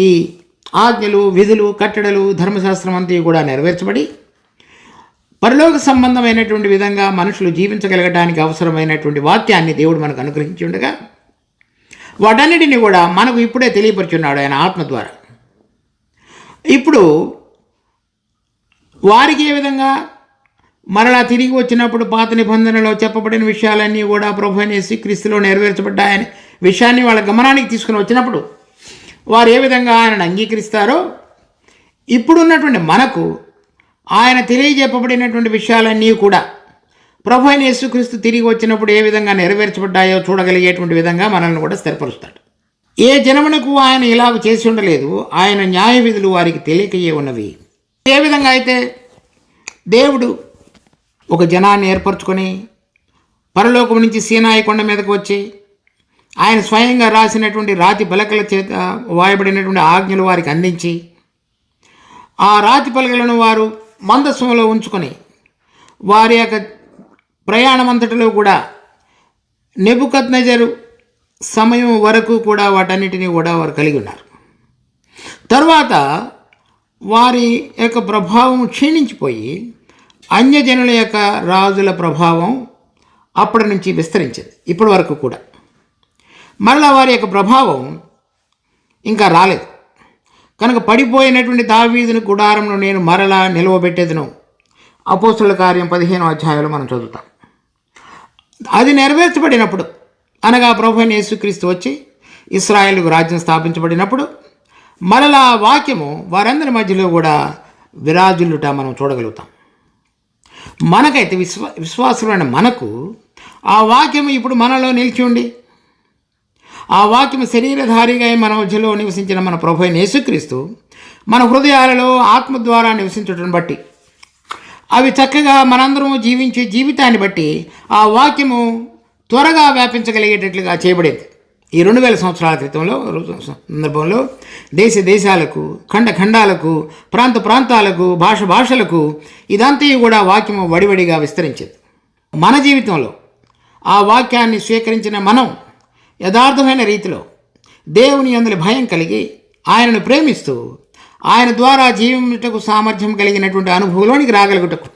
ఈ ఆజ్ఞలు, విధులు, కట్టడలు, ధర్మశాస్త్రం అంతా కూడా నెరవేర్చబడి పరలోక సంబంధమైనటువంటి విధంగా మనుషులు జీవించగలగడానికి అవసరమైనటువంటి వాక్యాన్ని దేవుడు మనకు అనుగ్రహించి ఉండగా వాటన్నిటిని కూడా మనకు ఇప్పుడే తెలియపరుచున్నాడు ఆయన ఆత్మ ద్వారా. ఇప్పుడు వారికి ఏ విధంగా మరలా తిరిగి వచ్చినప్పుడు పాత నిబంధనలో చెప్పబడిన విషయాలన్నీ కూడా ప్రభు అయిన యేసుక్రీస్తులో నెరవేర్చబడ్డాయనే విషయాన్ని వాళ్ళ గమనానికి తీసుకుని వచ్చినప్పుడు వారు ఏ విధంగా ఆయనను అంగీకరిస్తారో, ఇప్పుడున్నటువంటి మనకు ఆయన తెలియజెప్పబడినటువంటి విషయాలన్నీ కూడా ప్రభు అయిన యేసుక్రీస్తు తిరిగి వచ్చినప్పుడు ఏ విధంగా నెరవేర్చబడ్డాయో చూడగలిగేటువంటి విధంగా మనల్ని కూడా స్థిరపరుస్తాడు. ఏ జనమునకు ఆయన ఇలాగ చేసి ఉండలేదు, ఆయన న్యాయ విధులు వారికి తెలియకయే ఉన్నవి. ఏ విధంగా అయితే దేవుడు ఒక జనాన్ని ఏర్పరచుకొని పరలోకం నుంచి సీనాయి కొండ మీదకు వచ్చి ఆయన స్వయంగా రాసినటువంటి రాతి పలకల చేత వాయబడినటువంటి ఆజ్ఞలు వారికి అందించి, ఆ రాతి పలకలను వారు మందస్సులో ఉంచుకొని వారి యొక్క ప్రయాణం అంతటిలో కూడా నెబుకద్నెజరు సమయం వరకు కూడా వాటన్నిటినీ కూడా వారు కలిగి ఉన్నారు. తర్వాత వారి యొక్క ప్రభావం క్షీణించిపోయి అన్యజనుల యొక్క రాజుల ప్రభావం అప్పటి నుంచి విస్తరించింది. ఇప్పటి వరకు కూడా మరలా వారి యొక్క ప్రభావం ఇంకా రాలేదు. కనుక పడిపోయినటువంటి దావీదుని గుడారంలో నేను మరలా నిలవబెట్టేదను, అపోస్తుల కార్యం 15వ అధ్యాయంలో మనం చదువుతాం. అది నెరవేర్చబడినప్పుడు, అనగా ప్రభు అయిన యేసుక్రీస్తు వచ్చి ఇశ్రాయేలుకు రాజ్యం స్థాపించబడినప్పుడు మరలా వాక్యము వారందరి మధ్యలో కూడా విరాజిల్లుట మనం చూడగలుగుతాం. మనకైతే విశ్వాసులైన మనకు ఆ వాక్యము ఇప్పుడు మనలో నిలిచి ఉండి, ఆ వాక్యము శరీరధారిగా మన మధ్యలో నివసించిన మన ప్రభు అయిన యేసుక్రీస్తు మన హృదయాలలో ఆత్మ ద్వారా నివసించడం బట్టి, అవి చక్కగా మనందరం జీవించే జీవితాన్ని బట్టి ఆ వాక్యము త్వరగా వ్యాపించగలిగేటట్లుగా చేయబడేది. ఈ 2000 సంవత్సరాల క్రితంలో సందర్భంలో దేశాలకు, ఖండాలకు, ప్రాంతాలకు, భాషలకు ఇదంతా కూడా వాక్యము వడివడిగా విస్తరించేది. మన జీవితంలో ఆ వాక్యాన్ని స్వీకరించిన మనం యథార్థమైన రీతిలో దేవుని యందు భయం కలిగి ఆయనను ప్రేమిస్తూ ఆయన ద్వారా జీవించుటకు సామర్థ్యం కలిగినటువంటి అనుభవంలోనికి రాగలుగుటకు,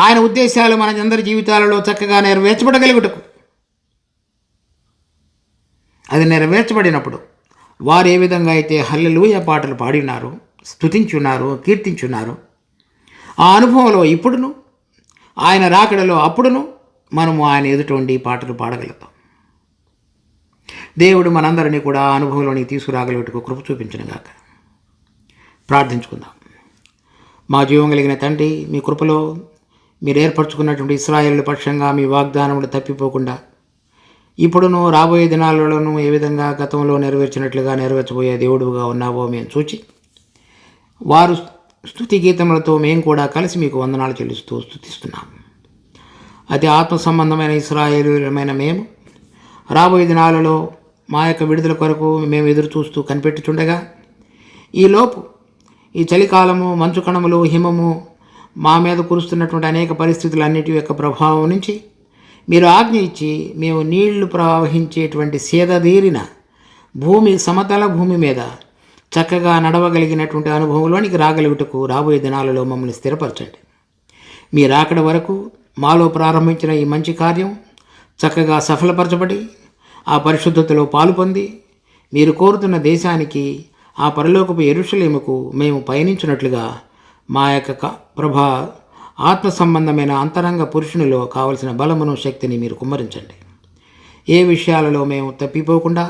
ఆయన ఉద్దేశాలు మన అందరి జీవితాలలో చక్కగా నెరవేర్చబడగలుగుటకు, అది నెరవేర్చబడినప్పుడు వారు ఏ విధంగా అయితే హల్లెలూయా పాటలు పాడినారో, స్తుతించున్నారో, కీర్తించున్నారో, ఆ అనుభవంలో ఇప్పుడును ఆయన రాకడలో అప్పుడును మనము ఆయన ఎదుటి పాటలు పాడగలుగుతాం. దేవుడు మనందరినీ కూడా ఆ అనుభవంలోనికి తీసుకురాగలుగుటకు కృప చూపించునుగాక. ప్రార్థించుకుందాం. మా జీవం కలిగిన తండ్రి, మీ కృపలో మీరు ఏర్పరచుకున్నటువంటి ఇశ్రాయేలు పక్షంగా మీ వాగ్దానములు తప్పిపోకుండా ఇప్పుడును రాబోయే దినాలలోనూ ఏ విధంగా గతంలో నెరవేర్చినట్లుగా నెరవేర్చబోయే దేవుడుగా ఉన్నావో మేము చూచి, వారు స్తుతి గీతములతో మేము కూడా కలిసి మీకు వందనాలు చెల్లిస్తూ స్తుతిస్తున్నాం. అతి ఆత్మ సంబంధమైన ఇశ్రాయేలుమైన మేము రాబోయే దినాలలో మా యొక్క విడుదల కొరకు మేము ఎదురు చూస్తూ కనిపెట్టుచుండగా, ఈలోపు ఈ చలికాలము, మంచు కణములు, హిమము మా మీద కురుస్తున్నటువంటి అనేక పరిస్థితులన్నిటి యొక్క ప్రభావం నుంచి మీరు ఆజ్ఞ ఇచ్చి మేము నీళ్లు ప్రవహించేటువంటి సేదదీరిన భూమి, సమతల భూమి మీద చక్కగా నడవగలిగినటువంటి అనుభవంలోనికి రాగలుగుటకు రాబోయే దినాలలో మమ్మల్ని స్థిరపరచండి. మీ రాకడ వరకు మాలో ప్రారంభించిన ఈ మంచి కార్యం చక్కగా సఫలపరచబడి ఆ పరిశుద్ధతలో పాలు పొంది మీరు కోరుతున్న దేశానికి, ఆ పరలోకపు యెరూషలేముకు మేము పయనించినట్లుగా మా యొక్క ప్రభా ఆత్మ సంబంధమైన అంతరంగ పురుషునిలో కావలసిన బలమును, శక్తిని మీరు కుమ్మరించండి. ఏ విషయాలలో మేము తప్పిపోకుండా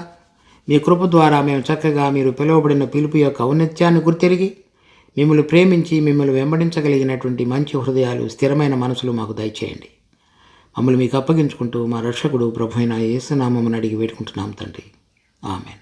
మీ కృప ద్వారా మేము చక్కగా మీరు పిలువబడిన పిలుపు యొక్క ఔన్నత్యాన్ని గుర్తెరిగి మిమ్మల్ని ప్రేమించి మిమ్మల్ని వెంబడించగలిగినటువంటి మంచి హృదయాలు, స్థిరమైన మనసులు మాకు దయచేయండి. మమ్మల్ని మీకు అప్పగించుకుంటూ మా రక్షకుడు ప్రభు అయిన యేసు నామమున అడిగి వేడుకుంటున్నాం తండ్రి. ఆమెన్.